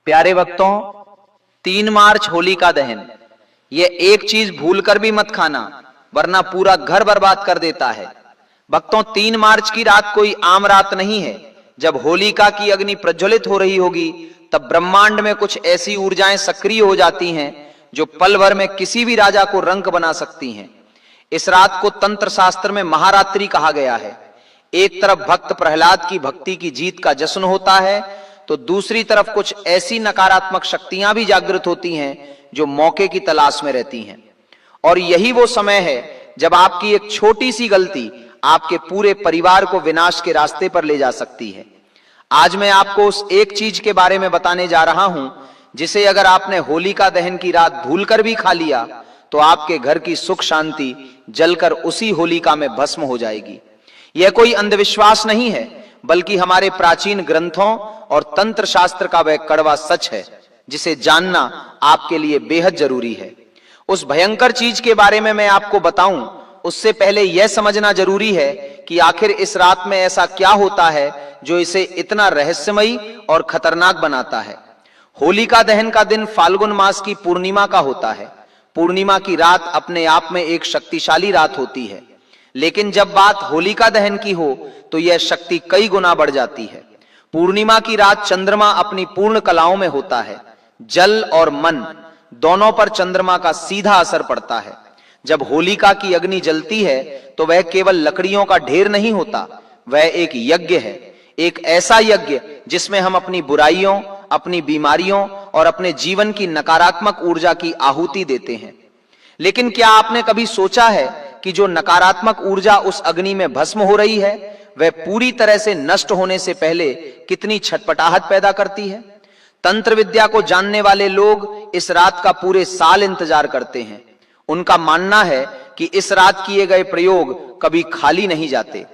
प्यारे भक्तों, 3 मार्च होलिका दहन। ये एक चीज भूलकर भी मत खाना, वरना पूरा घर बर्बाद कर देता है। भक्तों, 3 मार्च की रात कोई आम रात नहीं है। जब होलिका की अग्नि प्रज्वलित हो रही होगी, तब ब्रह्मांड में कुछ ऐसी ऊर्जाएं सक्रिय हो जाती हैं जो पल भर में किसी भी राजा को रंक बना सकती हैं। इस रात को तंत्र शास्त्र में महारात्रि कहा गया है। एक तरफ भक्त प्रहलाद की भक्ति की जीत का जश्न होता है, तो दूसरी तरफ कुछ ऐसी नकारात्मक शक्तियां भी जागृत होती हैं जो मौके की तलाश में रहती हैं। और यही वो समय है जब आपकी एक छोटी सी गलती आपके पूरे परिवार को विनाश के रास्ते पर ले जा सकती है। आज मैं आपको उस एक चीज के बारे में बताने जा रहा हूं, जिसे अगर आपने होलिका दहन की रात भूलकर भी खा लिया, तो आपके घर की सुख शांति जलकर उसी होलिका में भस्म हो जाएगी। यह कोई अंधविश्वास नहीं है, बल्कि हमारे प्राचीन ग्रंथों और तंत्र शास्त्र का वह कड़वा सच है, जिसे जानना आपके लिए बेहद जरूरी है। उस भयंकर चीज के बारे में मैं आपको बताऊं, उससे पहले यह समझना जरूरी है कि आखिर इस रात में ऐसा क्या होता है जो इसे इतना रहस्यमयी और खतरनाक बनाता है। होलिका दहन का दिन फाल्गुन मास की पूर्णिमा का होता है। पूर्णिमा की रात अपने आप में एक शक्तिशाली रात होती है, लेकिन जब बात होलिका दहन की हो तो यह शक्ति कई गुना बढ़ जाती है। पूर्णिमा की रात चंद्रमा अपनी पूर्ण कलाओं में होता है। जल और मन दोनों पर चंद्रमा का सीधा असर पड़ता है। जब होलिका की अग्नि जलती है तो वह केवल लकड़ियों का ढेर नहीं होता, वह एक यज्ञ है। एक ऐसा यज्ञ जिसमें हम अपनी बुराइयों, अपनी बीमारियों और अपने जीवन की नकारात्मक ऊर्जा की आहुति देते हैं। लेकिन क्या आपने कभी सोचा है कि जो नकारात्मक ऊर्जा उस अग्नि में भस्म हो रही है, वह पूरी तरह से नष्ट होने से पहले कितनी छटपटाहट पैदा करती है? तंत्र विद्या को जानने वाले लोग इस रात का पूरे साल इंतजार करते हैं। उनका मानना है कि इस रात किए गए प्रयोग कभी खाली नहीं जाते।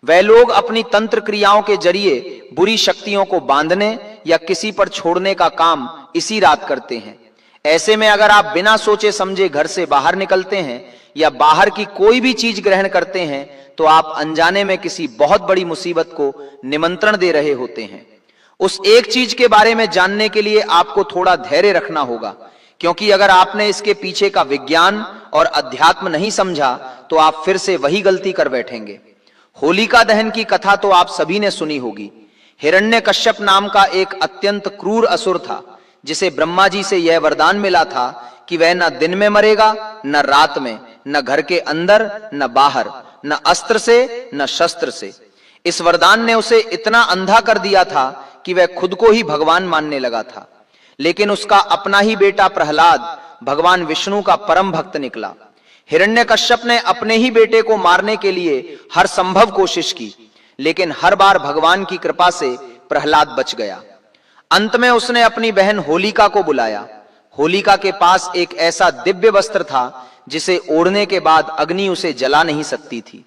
वह लोग अपनी तंत्र क्रियाओं के जरिए बुरी शक्तियों को बांधने या किसी पर छोड़ने का काम इसी रात करते हैं। ऐसे में अगर आप बिना सोचे समझे घर से बाहर निकलते हैं या बाहर की कोई भी चीज ग्रहण करते हैं, तो आप अनजाने में किसी बहुत बड़ी मुसीबत को निमंत्रण दे रहे होते हैं। उस एक चीज के बारे में जानने के लिए आपको थोड़ा धैर्य रखना होगा, क्योंकि अगर आपने इसके पीछे का विज्ञान और अध्यात्म नहीं समझा तो आप फिर से वही गलती कर बैठेंगे। होलिका दहन की कथा तो आप सभी ने सुनी होगी। हिरण्यकश्यप नाम का एक अत्यंत क्रूर असुर था, जिसे ब्रह्मा जी से यह वरदान मिला था कि वह न दिन में मरेगा, न रात में, न घर के अंदर, न बाहर, न अस्त्र से, न शस्त्र से। इस वरदान ने उसे इतना अंधा कर दिया था कि वह खुद को ही भगवान मानने लगा था। लेकिन उसका अपना ही बेटा प्रहलाद भगवान विष्णु का परम भक्त निकला। हिरण्यकश्यप ने अपने ही बेटे को मारने के लिए हर संभव कोशिश की, लेकिन हर बार भगवान की कृपा से प्रहलाद बच गया। अंत में उसने अपनी बहन होलिका को बुलाया। होलिका के पास एक ऐसा दिव्य वस्त्र था जिसे ओढ़ने के बाद अग्नि उसे जला नहीं सकती थी।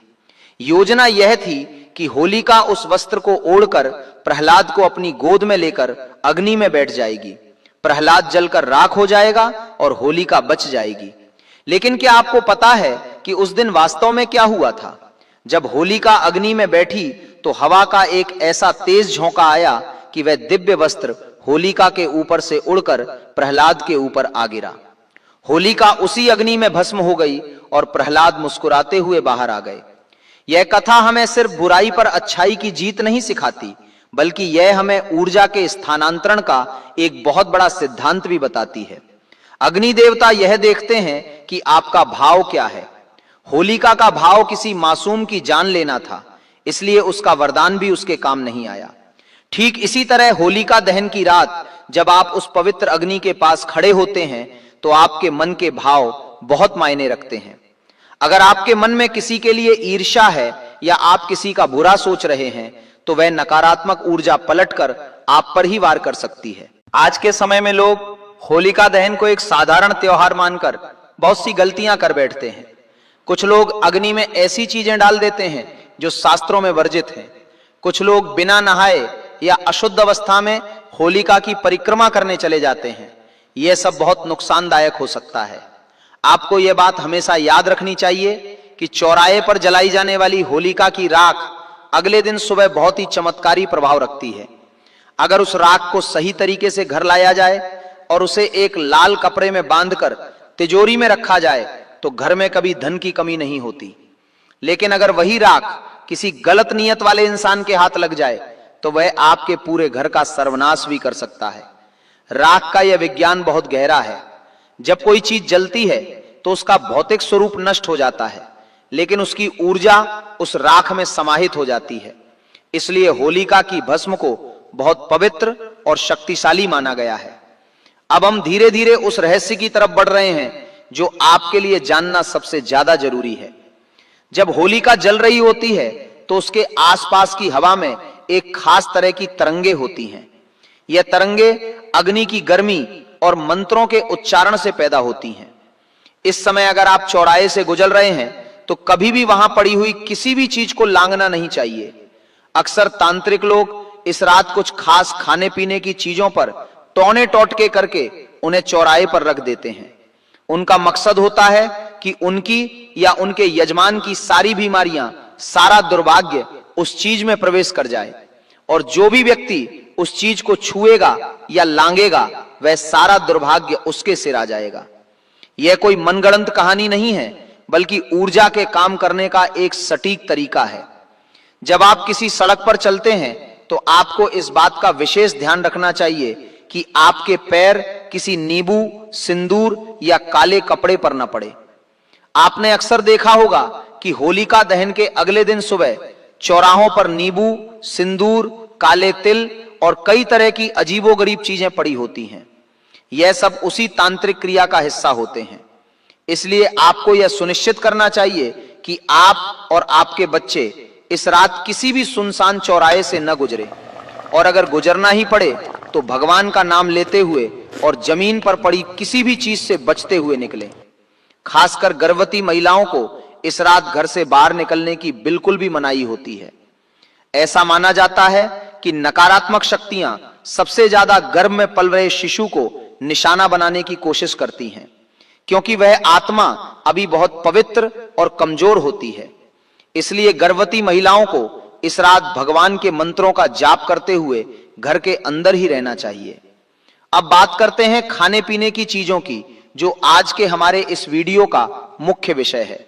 योजना यह थी कि होलिका उस वस्त्र को ओढ़कर प्रहलाद को अपनी गोद में लेकर अग्नि में बैठ जाएगी। प्रहलाद जलकर राख हो जाएगा और होलिका बच जाएगी। लेकिन क्या आपको पता है कि उस दिन वास्तव में क्या हुआ था? जब होलिका अग्नि में बैठी तो हवा का एक ऐसा तेज झोंका आया कि वह दिव्य वस्त्र होलिका के ऊपर से उड़कर प्रहलाद के ऊपर आ गिरा। होलिका उसी अग्नि में भस्म हो गई और प्रहलाद मुस्कुराते हुए बाहर आ गए। यह कथा हमें सिर्फ बुराई पर अच्छाई की जीत नहीं सिखाती, बल्कि यह हमें ऊर्जा के स्थानांतरण का एक बहुत बड़ा सिद्धांत भी बताती है। अग्नि देवता यह देखते हैं कि आपका भाव क्या है। होलिका का भाव किसी मासूम की जान लेना था, इसलिए उसका वरदान भी उसके काम नहीं आया। ठीक इसी तरह होलिका दहन की रात जब आप उस पवित्र अग्नि के पास खड़े होते हैं, तो आपके मन के भाव बहुत मायने रखते हैं। अगर आपके मन में किसी के लिए ईर्ष्या है या आप किसी का बुरा सोच रहे हैं, तो वह नकारात्मक ऊर्जा पलटकर आप पर ही वार कर सकती है। आज के समय में लोग होलिका दहन को एक साधारण त्योहार मानकर बहुत सी गलतियां कर बैठते हैं। कुछ लोग अग्नि में ऐसी चीजें डाल देते हैं जो शास्त्रों में वर्जित हैं। कुछ लोग बिना नहाए या अशुद्ध अवस्था में होलिका की परिक्रमा करने चले जाते हैं। यह सब बहुत नुकसानदायक हो सकता है। आपको यह बात हमेशा याद रखनी चाहिए कि चौराहे पर जलाई जाने वाली होलिका की राख अगले दिन सुबह बहुत ही चमत्कारी प्रभाव रखती है। अगर उस राख को सही तरीके से घर लाया जाए और उसे एक लाल कपड़े में बांधकर तिजोरी में रखा जाए तो घर में कभी धन की कमी नहीं होती। लेकिन अगर वही राख किसी गलत नियत वाले इंसान के हाथ लग जाए तो वह आपके पूरे घर का सर्वनाश भी कर सकता है। राख का यह विज्ञान बहुत गहरा है। जब कोई चीज जलती है तो उसका भौतिक स्वरूप नष्ट हो जाता है, लेकिन उसकी ऊर्जा उस राख में समाहित हो जाती है। इसलिए होलिका की भस्म को बहुत पवित्र और शक्तिशाली माना गया है। अब हम धीरे धीरे उस रहस्य की तरफ बढ़ रहे हैं जो आपके लिए जानना सबसे ज्यादा जरूरी है। जब होलिका जल रही होती है तो उसके आसपास की हवा में एक खास तरह की तरंगे होती हैं। यह तरंगे अग्नि की गर्मी और मंत्रों के उच्चारण से पैदा होती हैं। इस समय अगर आप चौराहे से गुजर रहे हैं तो कभी भी वहां पड़ी हुई किसी भी चीज को लांघना नहीं चाहिए। अक्सर तांत्रिक लोग इस रात कुछ खास खाने पीने की चीजों पर टौने टोटके करके उन्हें चौराहे पर रख देते हैं। उनका मकसद होता है कि उनकी या उनके यजमान की सारी बीमारियां, सारा दुर्भाग्य उस चीज में प्रवेश कर जाए और जो भी व्यक्ति उस चीज को छुएगा या लांघेगा वह सारा दुर्भाग्य उसके सिर आ जाएगा। यह कोई मनगढ़ंत कहानी नहीं है, बल्कि ऊर्जा के काम करने का एक सटीक तरीका है। जब आप किसी सड़क पर चलते हैं तो आपको इस बात का विशेष ध्यान रखना चाहिए कि आपके पैर किसी नींबू, सिंदूर या काले कपड़े पर न पड़े। आपने अक्सर देखा होगा कि होलिका दहन के अगले दिन सुबह चौराहों पर नींबू, सिंदूर, काले तिल और कई तरह की अजीबोगरीब चीजें पड़ी होती हैं। यह सब उसी तांत्रिक क्रिया का हिस्सा होते हैं। इसलिए आपको यह सुनिश्चित करना चाहिए कि आप और आपके बच्चे इस रात किसी भी सुनसान चौराहे से न गुजरे, और अगर गुजरना ही पड़े तो भगवान का नाम लेते हुए और जमीन पर पड़ी किसी भी चीज से बचते हुए निकलें। खासकर गर्भवती महिलाओं को इस रात घर से बाहर निकलने की बिल्कुल भी मनाही होती है। ऐसा माना जाता है कि नकारात्मक शक्तियां सबसे ज्यादा गर्भ में पल रहे शिशु को निशाना बनाने की कोशिश करती हैं, क्योंकि वह आत्मा अभी बहुत पवित्र और कमजोर होती है। इसलिए गर्भवती महिलाओं को इस रात भगवान के मंत्रों का जाप करते हुए घर के अंदर ही रहना चाहिए। अब बात करते हैं खाने पीने की चीजों की, जो आज के हमारे इस वीडियो का मुख्य विषय है।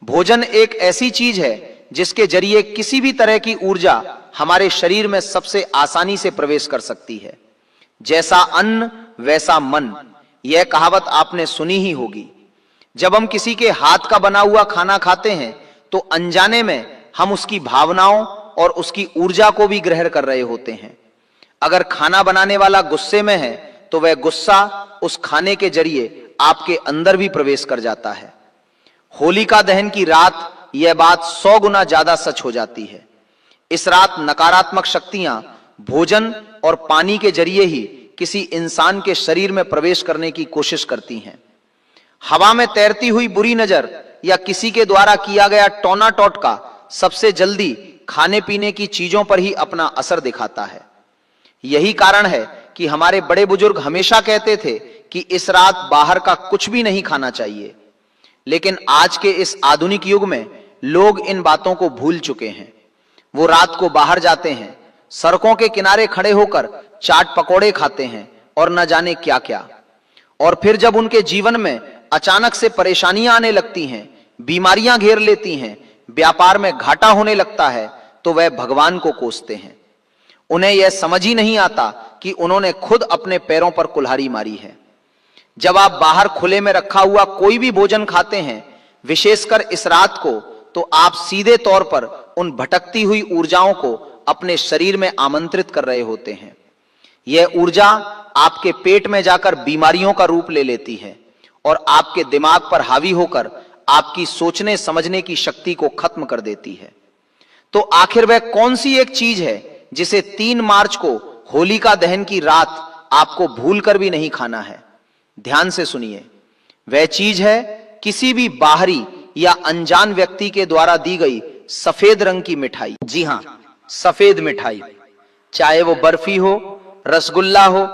भोजन एक ऐसी चीज है जिसके जरिए किसी भी तरह की ऊर्जा हमारे शरीर में सबसे आसानी से प्रवेश कर सकती है। जैसा अन्न वैसा मन, यह कहावत आपने सुनी ही होगी। जब हम किसी के हाथ का बना हुआ खाना खाते हैं तो अनजाने में हम उसकी भावनाओं और उसकी ऊर्जा को भी ग्रहण कर रहे होते हैं। अगर खाना बनाने वाला गुस्से में है तो वह गुस्सा उस खाने के जरिए आपके अंदर भी प्रवेश कर जाता है। होलिका दहन की रात यह बात 100 गुना ज्यादा सच हो जाती है। इस रात नकारात्मक शक्तियां भोजन और पानी के जरिए ही किसी इंसान के शरीर में प्रवेश करने की कोशिश करती हैं। हवा में तैरती हुई बुरी नजर या किसी के द्वारा किया गया टोना टोटका सबसे जल्दी खाने पीने की चीजों पर ही अपना असर दिखाता है। यही कारण है कि हमारे बड़े बुजुर्ग हमेशा कहते थे कि इस रात बाहर का कुछ भी नहीं खाना चाहिए। लेकिन आज के इस आधुनिक युग में लोग इन बातों को भूल चुके हैं। वो रात को बाहर जाते हैं, सड़कों के किनारे खड़े होकर चाट पकौड़े खाते हैं और न जाने क्या क्या। और फिर जब उनके जीवन में अचानक से परेशानियां आने लगती हैं, बीमारियां घेर लेती हैं, व्यापार में घाटा होने लगता है, तो वह भगवान को कोसते हैं। उन्हें यह समझ ही नहीं आता कि उन्होंने खुद अपने पैरों पर कुल्हाड़ी मारी है। जब आप बाहर खुले में रखा हुआ कोई भी भोजन खाते हैं, विशेषकर इस रात को, तो आप सीधे तौर पर उन भटकती हुई ऊर्जाओं को अपने शरीर में आमंत्रित कर रहे होते हैं। यह ऊर्जा आपके पेट में जाकर बीमारियों का रूप ले लेती है और आपके दिमाग पर हावी होकर आपकी सोचने समझने की शक्ति को खत्म कर देती है। तो आखिर वह कौन सी एक चीज है जिसे 3 मार्च को होलिका दहन की रात आपको भूलकर भी नहीं खाना है? ध्यान से सुनिए। वह चीज है किसी भी बाहरी या अनजान व्यक्ति के द्वारा दी गई सफेद रंग की मिठाई। जी हां, सफेद मिठाई। चाहे वो बर्फी हो, रसगुल्ला हो,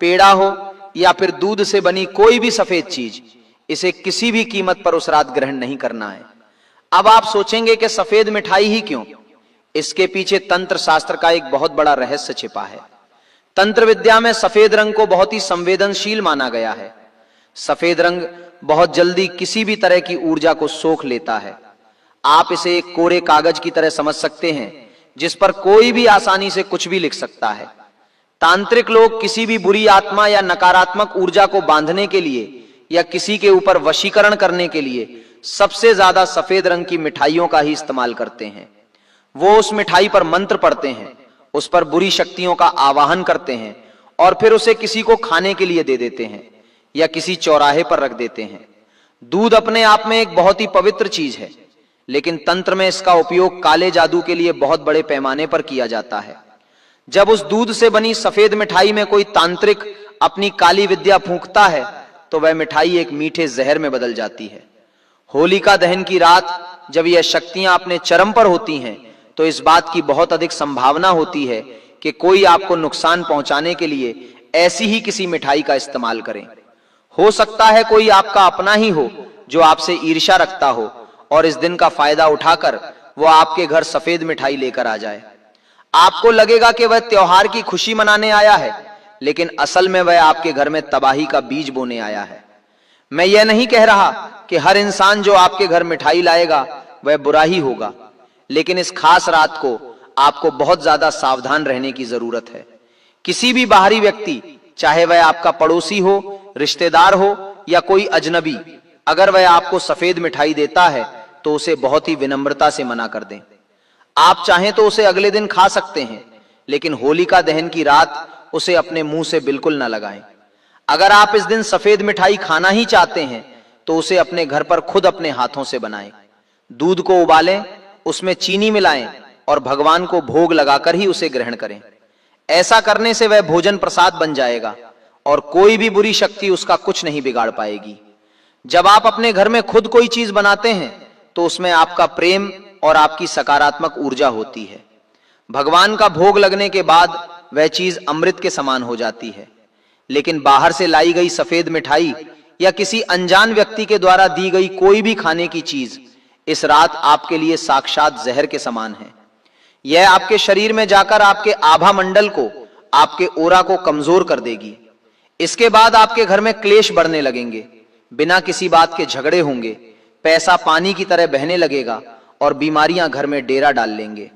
पेड़ा हो या फिर दूध से बनी कोई भी सफेद चीज, इसे किसी भी कीमत पर उस रात ग्रहण नहीं करना है। अब आप सोचेंगे कि सफेद मिठाई ही क्यों? इसके पीछे तंत्र शास्त्र का एक बहुत बड़ा रहस्य छिपा है। तंत्र विद्या में सफेद रंग को बहुत ही संवेदनशील माना गया है। सफेद रंग बहुत जल्दी किसी भी तरह की ऊर्जा को सोख लेता है। आप इसे एक कोरे कागज की तरह समझ सकते हैं जिस पर कोई भी आसानी से कुछ भी लिख सकता है। तांत्रिक लोग किसी भी बुरी आत्मा या नकारात्मक ऊर्जा को बांधने के लिए या किसी के ऊपर वशीकरण करने के लिए सबसे ज्यादा सफेद रंग की मिठाइयों का ही इस्तेमाल करते हैं। वो उस मिठाई पर मंत्र पढ़ते हैं, उस पर बुरी शक्तियों का आवाहन करते हैं और फिर उसे किसी को खाने के लिए दे देते हैं या किसी चौराहे पर रख देते हैं। दूध अपने आप में एक बहुत ही पवित्र चीज है, लेकिन तंत्र में इसका उपयोग काले जादू के लिए बहुत बड़े पैमाने पर किया जाता है। जब उस दूध से बनी सफेद मिठाई में कोई तांत्रिक अपनी काली विद्या फूंकता है तो वह मिठाई एक मीठे जहर में बदल जाती है। होलिका दहन की रात जब यह शक्तियां अपने चरम पर होती हैं तो इस बात की बहुत अधिक संभावना होती है कि कोई आपको नुकसान पहुंचाने के लिए ऐसी ही किसी मिठाई का इस्तेमाल करे। हो सकता है कोई आपका अपना ही हो जो आपसे ईर्ष्या रखता हो और इस दिन का फायदा उठाकर वो आपके घर सफेद मिठाई लेकर आ जाए। आपको लगेगा कि वह त्योहार की खुशी मनाने आया है, लेकिन असल में वह आपके घर में तबाही का बीज बोने आया है। मैं यह नहीं कह रहा कि हर इंसान जो आपके घर मिठाई लाएगा वह बुरा ही होगा, लेकिन इस खास रात को आपको बहुत ज्यादा सावधान रहने की जरूरत है। किसी भी बाहरी व्यक्ति, चाहे वह आपका पड़ोसी हो, रिश्तेदार हो या कोई अजनबी, अगर वह आपको सफेद मिठाई देता है तो उसे बहुत ही विनम्रता से मना कर दें। आप चाहें तो उसे अगले दिन खा सकते हैं, लेकिन होलिका दहन की रात उसे अपने मुंह से बिल्कुल ना लगाएं। अगर आप इस दिन सफेद मिठाई खाना ही चाहते हैं तो उसे अपने घर पर खुद अपने हाथों से बनाएं। दूध को उबालें, उसमें चीनी मिलाएं और भगवान को भोग लगाकर ही उसे ग्रहण करें। ऐसा करने से वह भोजन प्रसाद बन जाएगा और कोई भी बुरी शक्ति उसका कुछ नहीं बिगाड़ पाएगी। जब आप अपने घर में खुद कोई चीज बनाते हैं तो उसमें आपका प्रेम और आपकी सकारात्मक ऊर्जा होती है। भगवान का भोग लगने के बाद वह चीज अमृत के समान हो जाती है, लेकिन बाहर से लाई गई सफेद मिठाई या किसी अनजान व्यक्ति के द्वारा दी गई कोई भी खाने की चीज इस रात आपके लिए साक्षात जहर के समान है। यह आपके शरीर में जाकर आपके आभा मंडल को, आपके ओरा को कमजोर कर देगी। इसके बाद आपके घर में क्लेश बढ़ने लगेंगे, बिना किसी बात के झगड़े होंगे, पैसा पानी की तरह बहने लगेगा और बीमारियां घर में डेरा डाल लेंगे।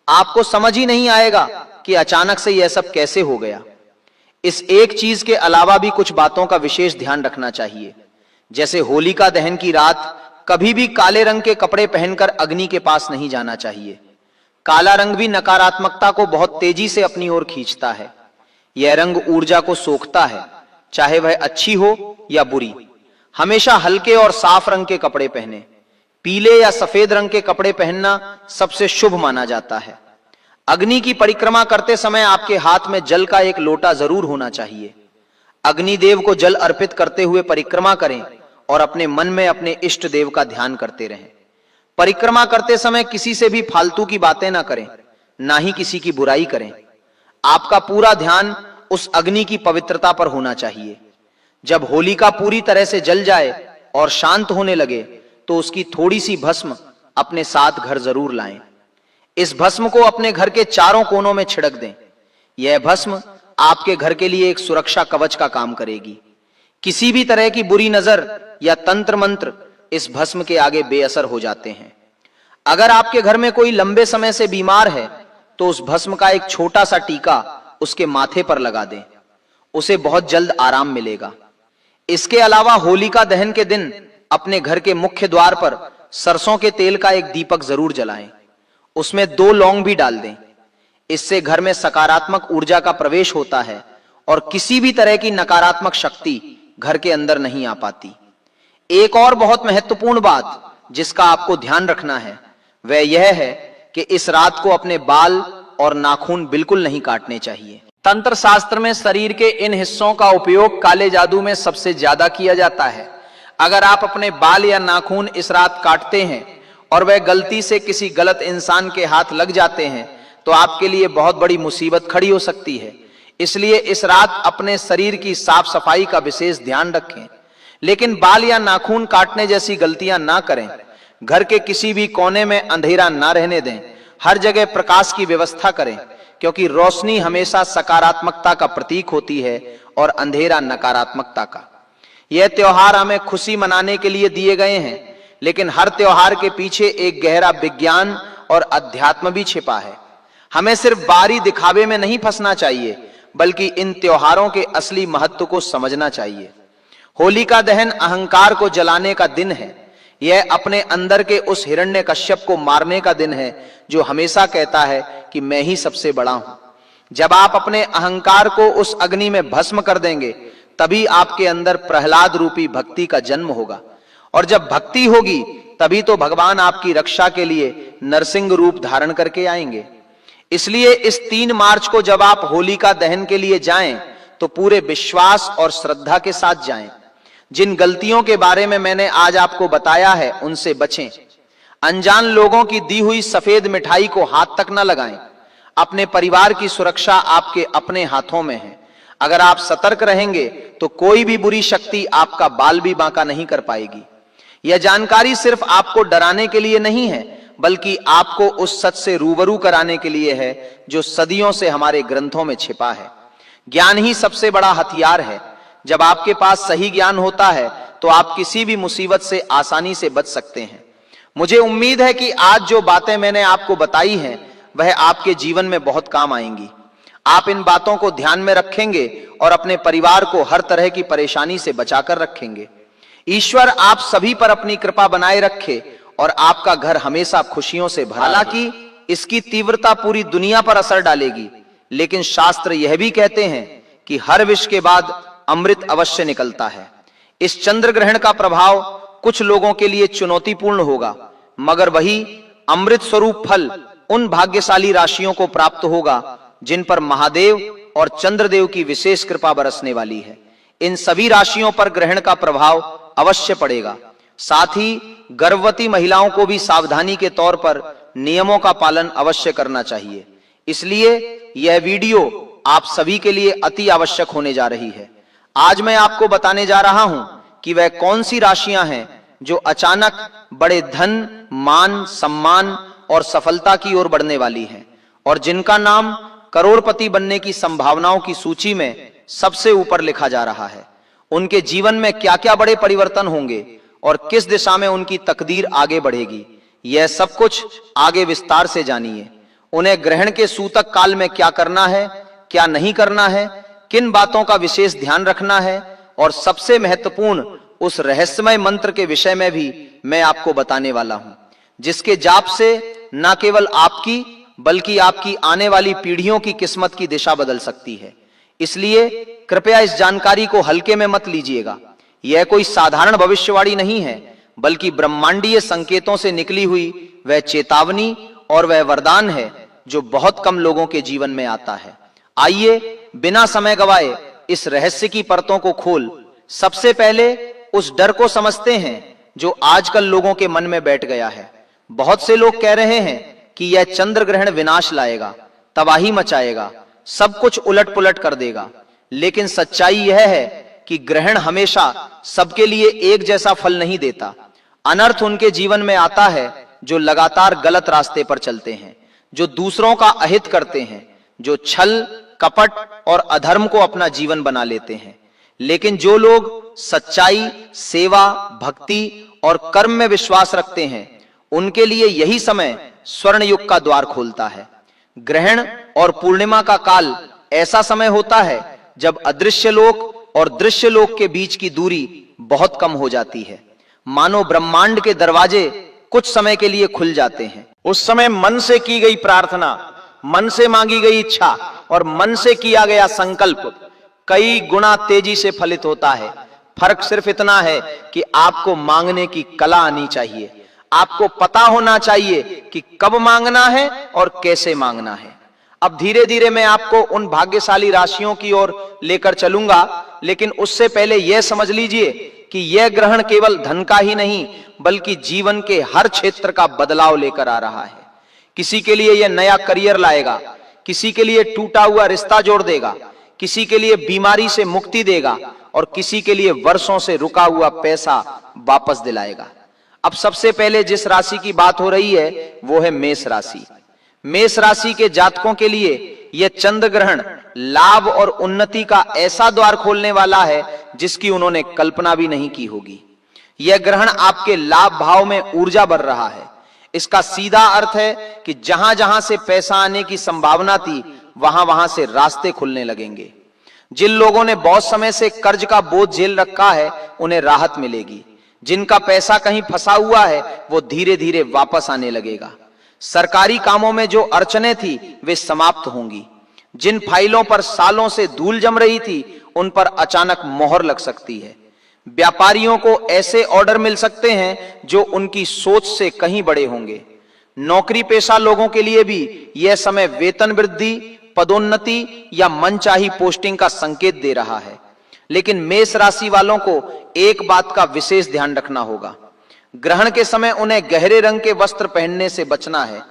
आपको समझ ही नहीं आएगा कि अचानक से यह सब कैसे हो गया। इस एक चीज के अलावा भी कुछ बातों का विशेष ध्यान रखना चाहिए। जैसे होलिका दहन की रात कभी भी काले रंग के कपड़े पहनकर अग्नि के पास नहीं जाना चाहिए। काला रंग भी नकारात्मकता को बहुत तेजी से अपनी ओर खींचता है। यह रंग ऊर्जा को सोखता है, चाहे वह अच्छी हो या बुरी। हमेशा हल्के और साफ रंग के कपड़े पहने। पीले या सफेद रंग के कपड़े पहनना सबसे शुभ माना जाता है। अग्नि की परिक्रमा करते समय आपके हाथ में जल का एक लोटा जरूर होना चाहिए। अग्निदेव को जल अर्पित करते हुए परिक्रमा करें और अपने मन में अपने इष्ट देव का ध्यान करते रहें। परिक्रमा करते समय किसी से भी फालतू की बातें ना करें, ना ही किसी की बुराई करें। आपका पूरा ध्यान उस अग्नि की पवित्रता पर होना चाहिए। जब होलिका पूरी तरह से जल जाए और शांत होने लगे तो उसकी थोड़ी सी भस्म अपने साथ घर जरूर लाएं। इस भस्म को अपने घर के चारों कोनों में छिड़क दें। यह भस्म आपके घर के लिए एक सुरक्षा कवच का काम करेगी। किसी भी तरह की बुरी नजर या तंत्र मंत्र इस भस्म के आगे बेअसर हो जाते हैं। अगर आपके घर में कोई लंबे समय से बीमार है तो उस भस्म का एक छोटा सा टीका उसके माथे पर लगा दें, उसे बहुत जल्द आराम मिलेगा। इसके अलावा होलिका दहन के दिन अपने घर के मुख्य द्वार पर सरसों के तेल का एक दीपक जरूर जलाएं। उसमें 2 लौंग भी डाल दें। इससे घर में सकारात्मक ऊर्जा का प्रवेश होता है और किसी भी तरह की नकारात्मक शक्ति घर के अंदर नहीं आ पाती। एक और बहुत महत्वपूर्ण बात जिसका आपको ध्यान रखना है वह यह है कि इस रात को अपने बाल और नाखून बिल्कुल नहीं काटने चाहिए। तंत्र शास्त्र में शरीर के इन हिस्सों का उपयोग काले जादू में सबसे ज्यादा किया जाता है। अगर आप अपने बाल या नाखून इस रात काटते हैं और वह गलती से किसी गलत इंसान के हाथ लग जाते हैं तो आपके लिए बहुत बड़ी मुसीबत खड़ी हो सकती है। इसलिए इस रात अपने शरीर की साफ सफाई का विशेष ध्यान रखें, लेकिन बाल या नाखून काटने जैसी गलतियां ना करें। घर के किसी भी कोने में अंधेरा ना रहने दें। हर जगह प्रकाश की व्यवस्था करें। क्योंकि रोशनी हमेशा सकारात्मकता का प्रतीक होती है और अंधेरा नकारात्मकता का। यह त्योहार हमें खुशी मनाने के लिए दिए गए हैं, लेकिन हर त्योहार के पीछे एक गहरा विज्ञान और अध्यात्म भी छिपा है। हमें सिर्फ बाहरी दिखावे में नहीं फंसना चाहिए, बल्कि इन त्योहारों के असली महत्व को समझना चाहिए। होलिका दहन अहंकार को जलाने का दिन है। यह अपने अंदर के उस हिरण्यकश्यप को मारने का दिन है जो हमेशा कहता है कि मैं ही सबसे बड़ा हूं। जब आप अपने अहंकार को उस अग्नि में भस्म कर देंगे, तभी आपके अंदर प्रहलाद रूपी भक्ति का जन्म होगा, और जब भक्ति होगी तभी तो भगवान आपकी रक्षा के लिए नरसिंह रूप धारण करके आएंगे। इसलिए इस 3 मार्च को जब आप होलिका दहन के लिए जाएं, तो पूरे विश्वास और श्रद्धा के साथ जाएं। जिन गलतियों के बारे में मैंने आज आपको बताया है, उनसे बचें। अनजान लोगों की दी हुई सफेद मिठाई को हाथ तक न लगाएं। अपने परिवार की सुरक्षा आपके अपने हाथों में है। अगर आप सतर्क रहेंगे तो कोई भी बुरी शक्ति आपका बाल भी बांका नहीं कर पाएगी। यह जानकारी सिर्फ आपको डराने के लिए नहीं है, बल्कि आपको उस सच से रूबरू कराने के लिए है जो सदियों से हमारे ग्रंथों में छिपा है। ज्ञान ही सबसे बड़ा हथियार है। जब आपके पास सही ज्ञान होता है तो आप किसी भी मुसीबत से आसानी से बच सकते हैं। मुझे उम्मीद है कि आज जो बातें मैंने आपको बताई हैं, वह आपके जीवन में बहुत काम आएंगी। आप इन बातों को ध्यान में रखेंगे और अपने परिवार को हर तरह की परेशानी से बचाकर रखेंगे। ईश्वर आप सभी पर अपनी कृपा बनाए रखे और आपका घर हमेशा खुशियों से भरा। हालांकि इसकी तीव्रता पूरी दुनिया पर असर डालेगी, लेकिन शास्त्र यह भी कहते हैं कि हर विष के बाद अमृत अवश्य निकलता है। इस चंद्र ग्रहण का प्रभाव कुछ लोगों के लिए चुनौतीपूर्ण होगा, मगर वही अमृत स्वरूप फल उन भाग्यशाली राशियों को प्राप्त होगा जिन पर महादेव और चंद्रदेव की विशेष कृपा बरसने वाली है। इन सभी राशियों पर ग्रहण का प्रभाव अवश्य पड़ेगा। साथ ही गर्भवती महिलाओं को भी सावधानी के तौर पर नियमों का पालन अवश्य करना चाहिए। इसलिए यह वीडियो आप सभी के लिए अति आवश्यक होने जा रही है। आज मैं आपको बताने जा रहा हूं कि वह कौन सी राशियां हैं जो अचानक बड़े धन, मान, सम्मान और सफलता की ओर बढ़ने वाली हैं, और जिनका नाम करोड़पति बनने की संभावनाओं की सूची में सबसे ऊपर लिखा जा रहा है। उनके जीवन में क्या क्या बड़े परिवर्तन होंगे और किस दिशा में उनकी तकदीर आगे बढ़ेगी, यह सब कुछ आगे विस्तार से जानिए। उन्हें ग्रहण के सूतक काल में क्या करना है, क्या नहीं करना है, किन बातों का विशेष ध्यान रखना है, और सबसे महत्वपूर्ण उस रहस्यमय मंत्र के विषय में भी मैं आपको बताने वाला हूं, जिसके जाप से न केवल आपकी बल्कि आपकी आने वाली पीढ़ियों की किस्मत की दिशा बदल सकती है। इसलिए कृपया इस जानकारी को हल्के में मत लीजिएगा। यह कोई साधारण भविष्यवाणी नहीं है, बल्कि ब्रह्मांडीय संकेतों से निकली हुई वह चेतावनी और वह वरदान है जो बहुत कम लोगों के जीवन में आता है। आइए बिना समय गवाए इस रहस्य की परतों को खोल सबसे पहले उस डर को समझते हैं जो आजकल लोगों के मन में बैठ गया है। बहुत से लोग कह रहे हैं कि यह चंद्र ग्रहण विनाश लाएगा, तबाही मचाएगा, सब कुछ उलट पुलट कर देगा। लेकिन सच्चाई यह है कि ग्रहण हमेशा सबके लिए एक जैसा फल नहीं देता। अनर्थ उनके जीवन में आता है जो लगातार गलत रास्ते पर चलते हैं, जो दूसरों का अहित करते हैं, जो छल, कपट और अधर्म को अपना जीवन बना लेते हैं। लेकिन जो लोग सच्चाई, सेवा, भक्ति और कर्म में विश्वास रखते हैं, उनके लिए यही समय स्वर्ण युग का द्वार खोलता है। ग्रहण और पूर्णिमा का काल ऐसा समय होता है जब अदृश्य लोक और दृश्य लोक के बीच की दूरी बहुत कम हो जाती है। मानो ब्रह्मांड के दरवाजे कुछ समय के लिए खुल जाते हैं। उस समय मन से की गई प्रार्थना, मन से मांगी गई इच्छा और मन से किया गया संकल्प कई गुना तेजी से फलित होता है। फर्क सिर्फ इतना है कि आपको मांगने की कला आनी चाहिए। आपको पता होना चाहिए कि कब मांगना है और कैसे मांगना है। अब धीरे धीरे मैं आपको उन भाग्यशाली राशियों की ओर लेकर चलूंगा, लेकिन उससे पहले यह समझ लीजिए कि यह ग्रहण केवल धन का ही नहीं, बल्कि जीवन के हर क्षेत्र का बदलाव लेकर आ रहा है। किसी के लिए यह नया करियर लाएगा, किसी के लिए टूटा हुआ रिश्ता जोड़ देगा, किसी के लिए बीमारी से मुक्ति देगा और किसी के लिए वर्षों से रुका हुआ पैसा वापस दिलाएगा। अब सबसे पहले जिस राशि की बात हो रही है वो है मेष राशि। मेष राशि के जातकों के लिए यह चंद्र ग्रहण लाभ और उन्नति का ऐसा द्वार खोलने वाला है जिसकी उन्होंने कल्पना भी नहीं की होगी। यह ग्रहण आपके लाभ भाव में ऊर्जा भर रहा है। इसका सीधा अर्थ है कि जहां जहां से पैसा आने की संभावना थी, वहां वहां से रास्ते खुलने लगेंगे। जिन लोगों ने बहुत समय से कर्ज का बोझ झेल रखा है, उन्हें राहत मिलेगी। जिनका पैसा कहीं फंसा हुआ है, वो धीरे धीरे वापस आने लगेगा। सरकारी कामों में जो अड़चनें थी, वे समाप्त होंगी। जिन फाइलों पर सालों से धूल जम रही थी, उन पर अचानक मोहर लग सकती है। व्यापारियों को ऐसे ऑर्डर मिल सकते हैं जो उनकी सोच से कहीं बड़े होंगे। नौकरी पेशा लोगों के लिए भी यह समय वेतन वृद्धि, पदोन्नति या मनचाही पोस्टिंग का संकेत दे रहा है। लेकिन मेष राशि वालों को एक बात का विशेष ध्यान रखना होगा। ग्रहण के समय उन्हें गहरे रंग के वस्त्र पहनने से बचना है।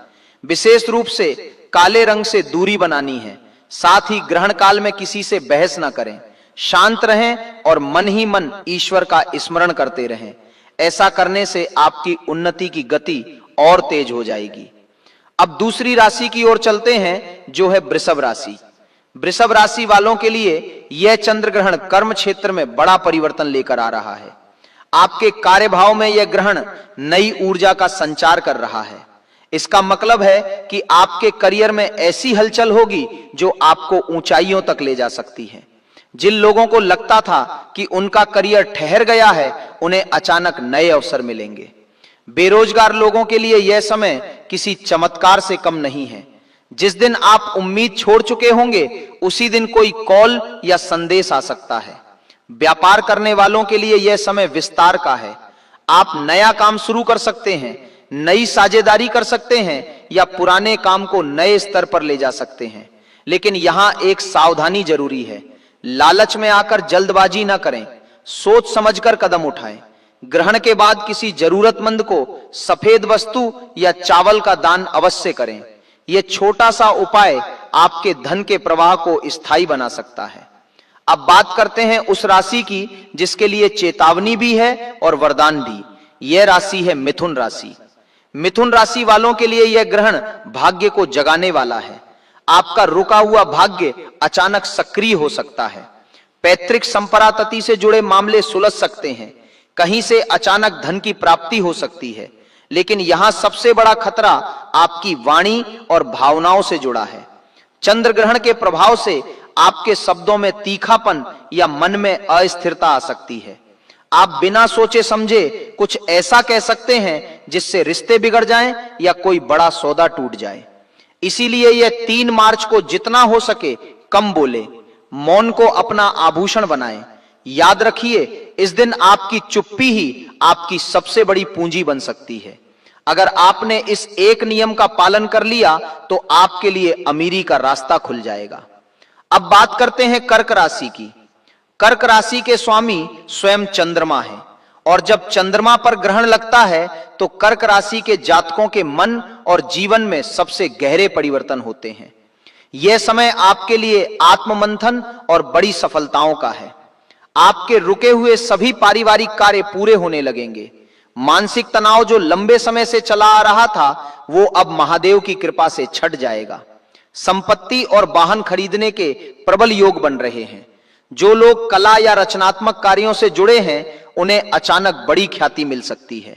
विशेष रूप से काले रंग से दूरी बनानी है। साथ ही ग्रहण काल में किसी से बहस ना करें। शांत रहें और मन ही मन ईश्वर का स्मरण करते रहें। ऐसा करने से आपकी उन्नति की गति और तेज हो जाएगी। अब दूसरी राशि की ओर चलते हैं, जो है वृषभ राशि। वृषभ राशि वालों के लिए यह चंद्र ग्रहण कर्म क्षेत्र में बड़ा परिवर्तन लेकर आ रहा है। आपके कार्यभाव में यह ग्रहण नई ऊर्जा का संचार कर रहा है। इसका मतलब है कि आपके करियर में ऐसी हलचल होगी जो आपको ऊंचाइयों तक ले जा सकती है। जिन लोगों को लगता था कि उनका करियर ठहर गया है, उन्हें अचानक नए अवसर मिलेंगे। बेरोजगार लोगों के लिए यह समय किसी चमत्कार से कम नहीं है। जिस दिन आप उम्मीद छोड़ चुके होंगे, उसी दिन कोई कॉल या संदेश आ सकता है। व्यापार करने वालों के लिए यह समय विस्तार का है। आप नया काम शुरू कर सकते हैं, नई साझेदारी कर सकते हैं या पुराने काम को नए स्तर पर ले जा सकते हैं। लेकिन यहां एक सावधानी जरूरी है। लालच में आकर जल्दबाजी ना करें, सोच समझकर कदम उठाएं। ग्रहण के बाद किसी जरूरतमंद को सफेद वस्तु या चावल का दान अवश्य करें। यह छोटा सा उपाय आपके धन के प्रवाह को स्थायी बना सकता है। अब बात करते हैं उस राशि की जिसके लिए चेतावनी भी है और वरदान भी। यह राशि है मिथुन राशि। मिथुन राशि वालों के लिए यह ग्रहण भाग्य को जगाने वाला है। आपका रुका हुआ भाग्य अचानक सक्रिय हो सकता है। पैतृक संपरातति से जुड़े मामले सुलझ सकते हैं। कहीं से अचानक धन की प्राप्ति हो सकती है। लेकिन यहां सबसे बड़ा खतरा आपकी वाणी और भावनाओं से जुड़ा है। चंद्र ग्रहण के प्रभाव से आपके शब्दों में तीखापन या मन में अस्थिरता आ सकती है। आप बिना सोचे समझे कुछ ऐसा कह सकते हैं जिससे रिश्ते बिगड़ जाएं या कोई बड़ा सौदा टूट जाए। इसीलिए यह 3 मार्च को जितना हो सके कम बोले, मौन को अपना आभूषण बनाएं। याद रखिए, इस दिन आपकी चुप्पी ही आपकी सबसे बड़ी पूंजी बन सकती है। अगर आपने इस एक नियम का पालन कर लिया तो आपके लिए अमीरी का रास्ता खुल जाएगा। अब बात करते हैं कर्क राशि की। कर्क राशि के स्वामी स्वयं चंद्रमा है और जब चंद्रमा पर ग्रहण लगता है तो कर्क राशि के जातकों के मन और जीवन में सबसे गहरे परिवर्तन होते हैं। यह समय आपके लिए आत्ममंथन और बड़ी सफलताओं का है। आपके रुके हुए सभी पारिवारिक कार्य पूरे होने लगेंगे। मानसिक तनाव जो लंबे समय से चला आ रहा था, वो अब महादेव की कृपा से छट जाएगा। संपत्ति और वाहन खरीदने के प्रबल योग बन रहे हैं। जो लोग कला या रचनात्मक कार्यों से जुड़े हैं, उन्हें अचानक बड़ी ख्याति मिल सकती है।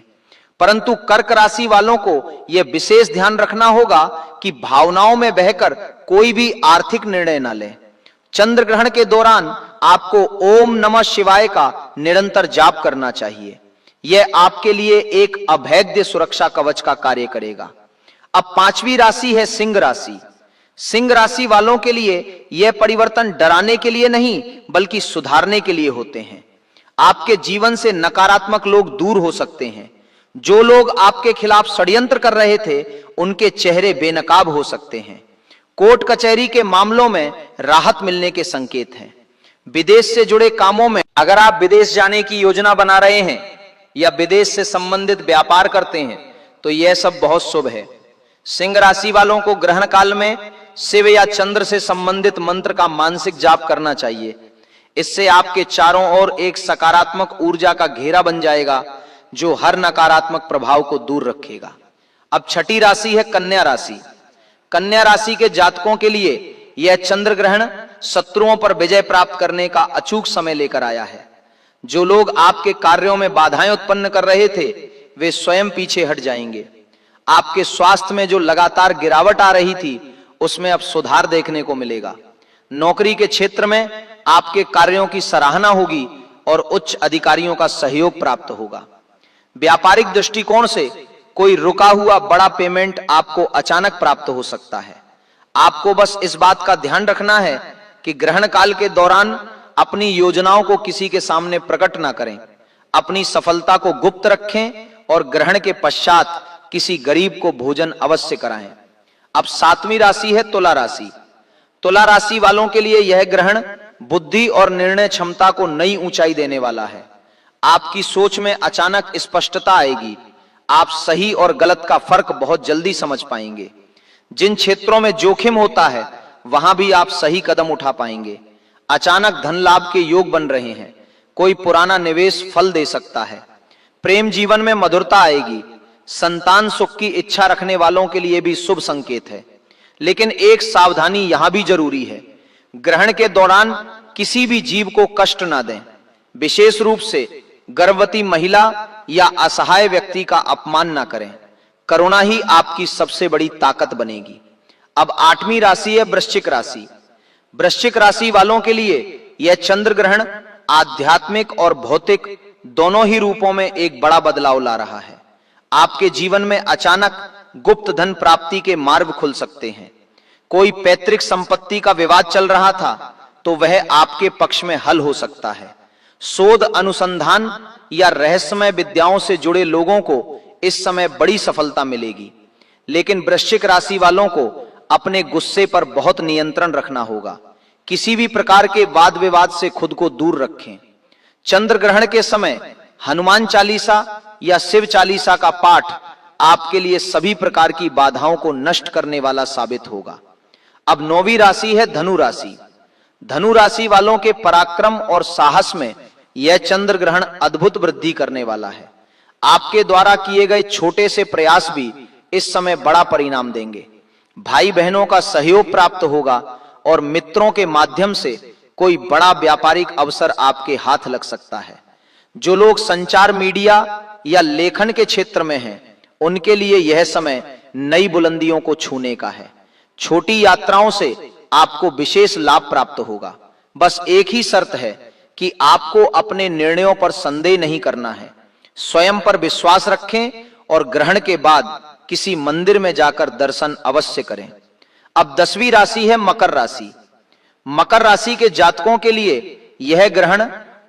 परंतु कर्क राशि वालों को यह विशेष ध्यान रखना होगा कि भावनाओं में बहकर कोई भी आर्थिक निर्णय न लें। चंद्र ग्रहण के दौरान आपको ओम नमः शिवाय का निरंतर जाप करना चाहिए। यह आपके लिए एक अभेद्य सुरक्षा कवच का कार्य करेगा। अब 5वीं राशि है सिंह राशि। सिंह राशि वालों के लिए यह परिवर्तन डराने के लिए नहीं बल्कि सुधारने के लिए होते हैं। आपके जीवन से नकारात्मक लोग दूर हो सकते हैं। जो लोग आपके खिलाफ षड्यंत्र कर रहे थे, उनके चेहरे बेनकाब हो सकते हैं। कोर्ट कचहरी के मामलों में राहत मिलने के संकेत हैं। विदेश से जुड़े कामों में अगर आप विदेश जाने की योजना बना रहे हैं या विदेश से संबंधित व्यापार करते हैं तो यह सब बहुत शुभ है। सिंह राशि वालों को ग्रहण काल में शिव या चंद्र से संबंधित मंत्र का मानसिक जाप करना चाहिए। इससे आपके चारों ओर एक सकारात्मक ऊर्जा का घेरा बन जाएगा जो हर नकारात्मक प्रभाव को दूर रखेगा। अब 6ठी राशि है कन्या राशि। कन्या राशि के जातकों के लिए यह चंद्र ग्रहण शत्रुओं पर विजय प्राप्त करने का अचूक समय लेकर आया है। जो लोग आपके कार्यों में बाधाएं उत्पन्न कर रहे थे वे स्वयं पीछे हट जाएंगे। आपके स्वास्थ्य में जो लगातार गिरावट आ रही थी उसमें अब सुधार देखने को मिलेगा। नौकरी के क्षेत्र में आपके कार्यों की सराहना होगी और उच्च अधिकारियों का सहयोग प्राप्त होगा। व्यापारिक दृष्टिकोण से कोई रुका हुआ बड़ा पेमेंट आपको अचानक प्राप्त हो सकता है। आपको बस इस बात का ध्यान रखना है कि ग्रहण काल के दौरान अपनी योजनाओं को किसी के सामने प्रकट ना करें। अपनी सफलता को गुप्त रखें और ग्रहण के पश्चात किसी गरीब को भोजन अवश्य कराएं। अब 7वीं राशि है तुला राशि। तुला राशि वालों के लिए यह ग्रहण बुद्धि और निर्णय क्षमता को नई ऊंचाई देने वाला है। आपकी सोच में अचानक स्पष्टता आएगी। आप सही और गलत का फर्क बहुत जल्दी समझ पाएंगे। जिन क्षेत्रों में जोखिम होता है वहां भी आप सही कदम उठा पाएंगे। अचानक धन लाभ के योग बन रहे हैं। कोई पुराना निवेश फल दे सकता है। प्रेम जीवन में मधुरता आएगी। संतान सुख की इच्छा रखने वालों के लिए भी शुभ संकेत है, लेकिन एक सावधानी यहां भी जरूरी है। ग्रहण के दौरान किसी भी जीव को कष्ट ना दें। विशेष रूप से गर्भवती महिला या असहाय व्यक्ति का अपमान ना करें। करुणा ही आपकी सबसे बड़ी ताकत बनेगी। अब 8वीं राशि है वृश्चिक राशि। वृश्चिक राशि वालों के लिए यह चंद्र ग्रहण आध्यात्मिक और भौतिक दोनों ही रूपों में एक बड़ा बदलाव ला रहा है। आपके जीवन में अचानक गुप्त धन प्राप्ति के मार्ग खुल सकते हैं। कोई पैतृक संपत्ति का विवाद चल रहा था तो वह आपके पक्ष में हल हो सकता है। शोध अनुसंधान या रहस्यमय विद्याओं से जुड़े लोगों को इस समय बड़ी सफलता मिलेगी, लेकिन वृश्चिक राशि वालों को अपने गुस्से पर बहुत नियंत्रण रखना होगा। किसी भी प्रकार के वाद विवाद से खुद को दूर रखें। चंद्र ग्रहण के समय हनुमान चालीसा या शिव चालीसा का पाठ आपके लिए सभी प्रकार की बाधाओं को नष्ट करने वाला साबित होगा। अब 9वीं राशि है धनु राशि। धनु राशि वालों के पराक्रम और साहस में यह चंद्र ग्रहण अद्भुत वृद्धि करने वाला है। आपके द्वारा किए गए छोटे से प्रयास भी इस समय बड़ा परिणाम देंगे। भाई बहनों का सहयोग प्राप्त होगा और मित्रों के माध्यम से कोई बड़ा व्यापारिक अवसर आपके हाथ लग सकता है। जो लोग संचार मीडिया या लेखन के क्षेत्र में हैं उनके लिए यह समय नई बुलंदियों को छूने का है। छोटी यात्राओं से आपको विशेष लाभ प्राप्त होगा। बस एक ही शर्त है कि आपको अपने निर्णयों पर संदेह नहीं करना है। स्वयं पर विश्वास रखें और ग्रहण के बाद किसी मंदिर में जाकर दर्शन अवश्य करें। अब 10वीं राशि है मकर राशि। मकर राशि के जातकों के लिए यह ग्रहण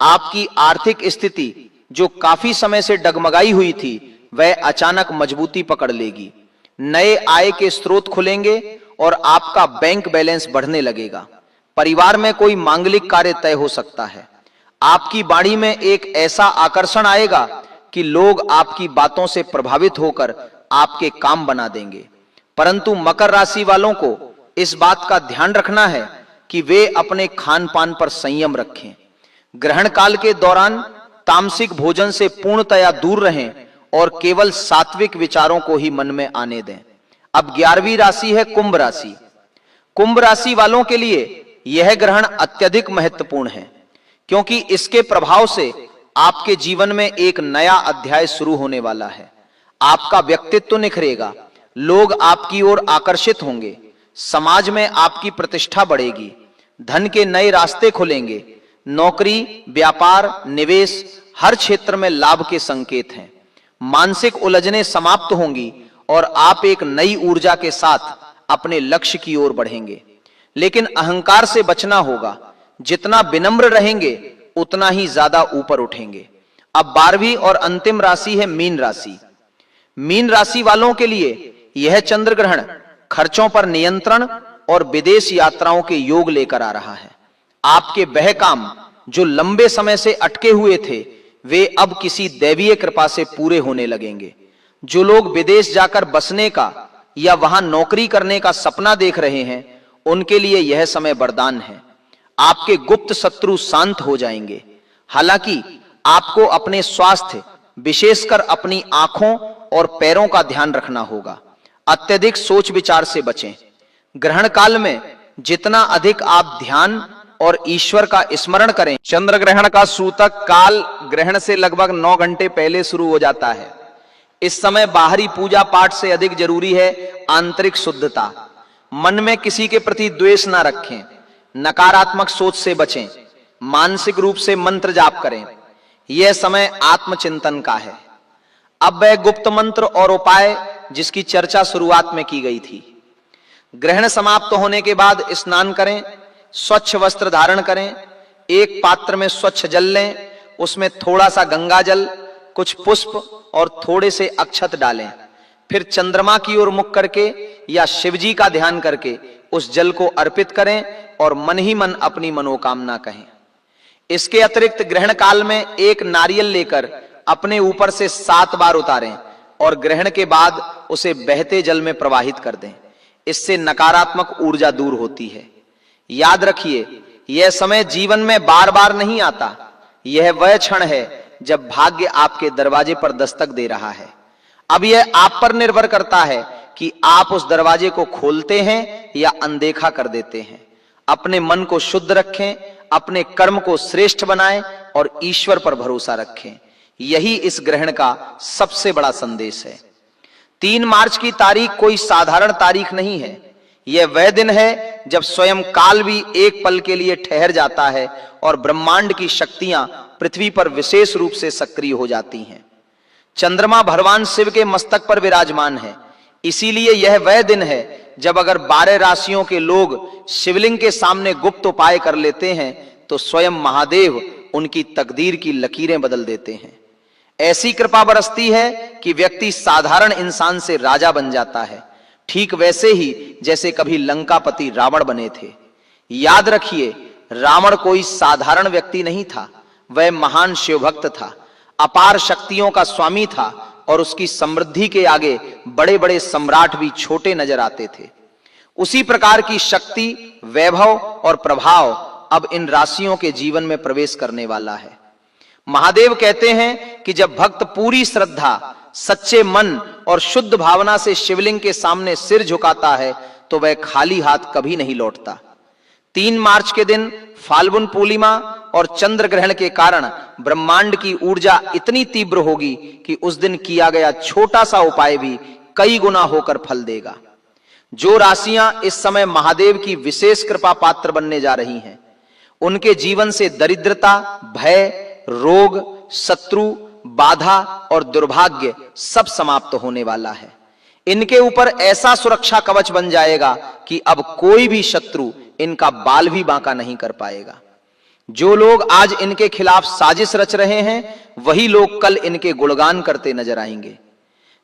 आपकी आर्थिक स्थिति जो काफी समय से डगमगाई हुई थी वह अचानक मजबूती पकड़ लेगी। नए आय के स्रोत खुलेंगे और आपका बैंक बैलेंस बढ़ने लगेगा। परिवार में कोई मांगलिक कार्य तय हो सकता है। आपकी वाणी में एक ऐसा आकर्षण आएगा कि लोग आपकी बातों से प्रभावित होकर आपके काम बना देंगे। परंतु मकर राशि वालों को इस बात का ध्यान रखना है कि वे अपने खान पान पर संयम रखें। ग्रहण काल के दौरान तामसिक भोजन से पूर्णतया दूर रहें और केवल सात्विक विचारों को ही मन में आने दें। अब 11वीं राशि है कुंभ राशि। कुंभ राशि वालों के लिए यह ग्रहण अत्यधिक महत्वपूर्ण है, क्योंकि इसके प्रभाव से आपके जीवन में एक नया अध्याय शुरू होने वाला है। आपका व्यक्तित्व निखरेगा, लोग आपकी ओर आकर्षित होंगे, समाज में आपकी प्रतिष्ठा बढ़ेगी, धन के नए रास्ते खुलेंगे। नौकरी, व्यापार, निवेश हर क्षेत्र में लाभ के संकेत हैं। मानसिक उलझनें समाप्त होंगी और आप एक नई ऊर्जा के साथ अपने लक्ष्य की ओर बढ़ेंगे। लेकिन अहंकार से बचना होगा। जितना विनम्र रहेंगे उतना ही ज्यादा ऊपर उठेंगे। अब 12वीं और अंतिम राशि है मीन राशि। मीन राशि वालों के लिए यह चंद्र ग्रहण खर्चों पर नियंत्रण और विदेश यात्राओं के योग लेकर आ रहा है। आपके वह काम जो लंबे समय से अटके हुए थे वे अब किसी दैवीय कृपा से पूरे होने लगेंगे। जो लोग विदेश जाकर बसने का या वहां नौकरी करने का सपना देख रहे हैं उनके लिए यह समय वरदान है। आपके गुप्त शत्रु शांत हो जाएंगे। हालांकि आपको अपने स्वास्थ्य, विशेषकर अपनी आंखों और पैरों का ध्यान रखना होगा। अत्यधिक सोच विचार से बचें। ग्रहण काल में जितना अधिक आप ध्यान और ईश्वर का स्मरण करें। चंद्र ग्रहण का सूतक काल ग्रहण से लगभग 9 घंटे पहले शुरू हो जाता है। इस समय बाहरी पूजा पाठ से अधिक जरूरी है आंतरिक शुद्धता। मन में किसी के प्रति द्वेष ना रखें, नकारात्मक सोच से बचें, मानसिक रूप से मंत्र जाप करें। यह समय आत्मचिंतन का है। अब वह गुप्त मंत्र और उपाय जिसकी चर्चा शुरुआत में की गई थी। ग्रहण समाप्त होने के बाद स्नान करें, स्वच्छ वस्त्र धारण करें, एक पात्र में स्वच्छ जल लें, उसमें थोड़ा सा गंगा जल, कुछ पुष्प और थोड़े से अक्षत डालें। फिर चंद्रमा की ओर मुख करके या शिवजी का ध्यान करके उस जल को अर्पित करें और मन ही मन अपनी मनोकामना कहें। इसके अतिरिक्त ग्रहण काल में एक नारियल लेकर अपने ऊपर से 7 बार उतारें और ग्रहण के बाद उसे बहते जल में प्रवाहित कर दें। इससे नकारात्मक ऊर्जा दूर होती है। याद रखिए, यह समय जीवन में बार बार नहीं आता। यह वह क्षण है जब भाग्य आपके दरवाजे पर दस्तक दे रहा है। अब यह आप पर निर्भर करता है कि आप उस दरवाजे को खोलते हैं या अनदेखा कर देते हैं। अपने मन को शुद्ध रखें, अपने कर्म को श्रेष्ठ बनाएं और ईश्वर पर भरोसा रखें। यही इस ग्रहण का सबसे बड़ा संदेश है। 3 मार्च की तारीख कोई साधारण तारीख नहीं है। यह वह दिन है जब स्वयं काल भी एक पल के लिए ठहर जाता है और ब्रह्मांड की शक्तियां पृथ्वी पर विशेष रूप से सक्रिय हो जाती हैं। चंद्रमा भगवान शिव के मस्तक पर विराजमान है। इसीलिए यह वह दिन है जब अगर 12 राशियों के लोग शिवलिंग के सामने गुप्त उपाय कर लेते हैं तो स्वयं महादेव उनकी तकदीर की लकीरें बदल देते हैं। ऐसी कृपा बरसती है कि व्यक्ति साधारण इंसान से राजा बन जाता है, ठीक वैसे ही जैसे कभी लंकापति रावण बने थे। याद रखिए, रावण कोई साधारण व्यक्ति नहीं था। वह महान शिवभक्त था, अपार शक्तियों का स्वामी था और उसकी समृद्धि के आगे बड़े बड़े सम्राट भी छोटे नजर आते थे। उसी प्रकार की शक्ति, वैभव और प्रभाव अब इन राशियों के जीवन में प्रवेश करने वाला है। महादेव कहते हैं कि जब भक्त पूरी श्रद्धा, सच्चे मन और शुद्ध भावना से शिवलिंग के सामने सिर झुकाता है तो वह खाली हाथ कभी नहीं लौटता। 3 मार्च के दिन फाल्गुन पूर्णिमा और चंद्र ग्रहण के कारण ब्रह्मांड की ऊर्जा इतनी तीव्र होगी कि उस दिन किया गया छोटा सा उपाय भी कई गुना होकर फल देगा। जो राशियां इस समय महादेव की विशेष कृपा पात्र बनने जा रही हैं, उनके जीवन से दरिद्रता, भय, रोग, शत्रु, बाधा और दुर्भाग्य सब समाप्त होने वाला है। इनके ऊपर ऐसा सुरक्षा कवच बन जाएगा कि अब कोई भी शत्रु इनका बाल भी बांका नहीं कर पाएगा। जो लोग आज इनके खिलाफ साजिश रच रहे हैं, वही लोग कल इनके गुणगान करते नजर आएंगे।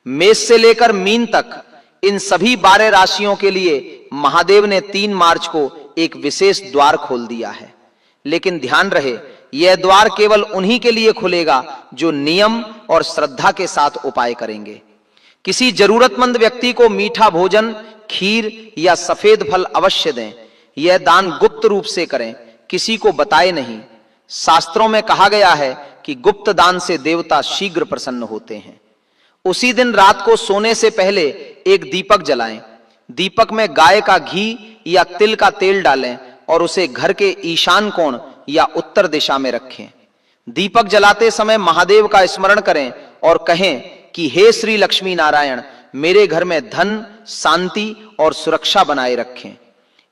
मेष से लेकर मीन तक इन सभी 12 राशियों के लिए महादेव ने 3 मार्च को एक विशेष द्वार खोल दिया है। लेकिन ध्यान रहे, यह द्वार केवल उन्हीं के लिए खुलेगा जो नियम और श्रद्धा के साथ उपाय करेंगे। किसी जरूरतमंद व्यक्ति को मीठा भोजन, खीर या सफेद फल अवश्य दें। यह दान गुप्त रूप से करें, किसी को बताए नहीं। शास्त्रों में कहा गया है कि गुप्त दान से देवता शीघ्र प्रसन्न होते हैं। उसी दिन रात को सोने से पहले एक दीपक जलाएं। दीपक में गाय का घी या तिल का तेल डालें और उसे घर के ईशान कोण या उत्तर दिशा में रखें। दीपक जलाते समय महादेव का स्मरण करें और कहें कि हे श्री लक्ष्मी नारायण, मेरे घर में धन, शांति और सुरक्षा बनाए रखें।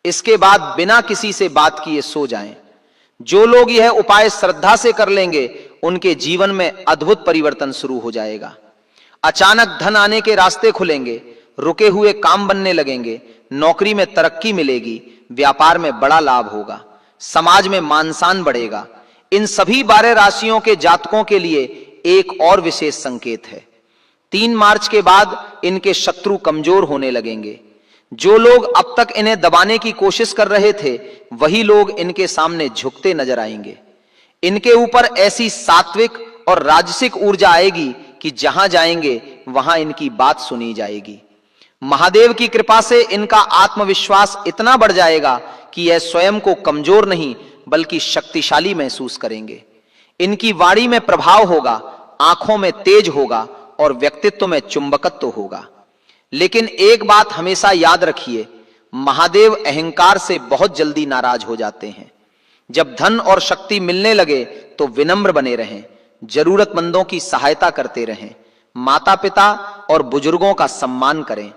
इसके बाद बिना किसी से बात किए सो जाएं। जो लोग यह उपाय श्रद्धा से कर लेंगे, उनके जीवन में अद्भुत परिवर्तन शुरू हो जाएगा। अचानक धन आने के रास्ते खुलेंगे, रुके हुए काम बनने लगेंगे, नौकरी में तरक्की मिलेगी, व्यापार में बड़ा लाभ होगा, समाज में मान सम्मान बढ़ेगा। इन सभी 12 राशियों के जातकों के लिए एक और विशेष संकेत है। 3 मार्च के बाद इनके शत्रु कमजोर होने लगेंगे। जो लोग अब तक इन्हें दबाने की कोशिश कर रहे थे, वही लोग इनके सामने झुकते नजर आएंगे। इनके ऊपर ऐसी सात्विक और राजसिक ऊर्जा आएगी कि जहां जाएंगे वहां इनकी बात सुनी जाएगी। महादेव की कृपा से इनका आत्मविश्वास इतना बढ़ जाएगा कि यह स्वयं को कमजोर नहीं बल्कि शक्तिशाली महसूस करेंगे। इनकी वाणी में प्रभाव होगा, आंखों में तेज होगा और व्यक्तित्व में चुंबकत्व होगा। लेकिन एक बात हमेशा याद रखिए, महादेव अहंकार से बहुत जल्दी नाराज हो जाते हैं। जब धन और शक्ति मिलने लगे तो विनम्र बने रहें, जरूरतमंदों की सहायता करते रहें, माता पिता और बुजुर्गों का सम्मान करें।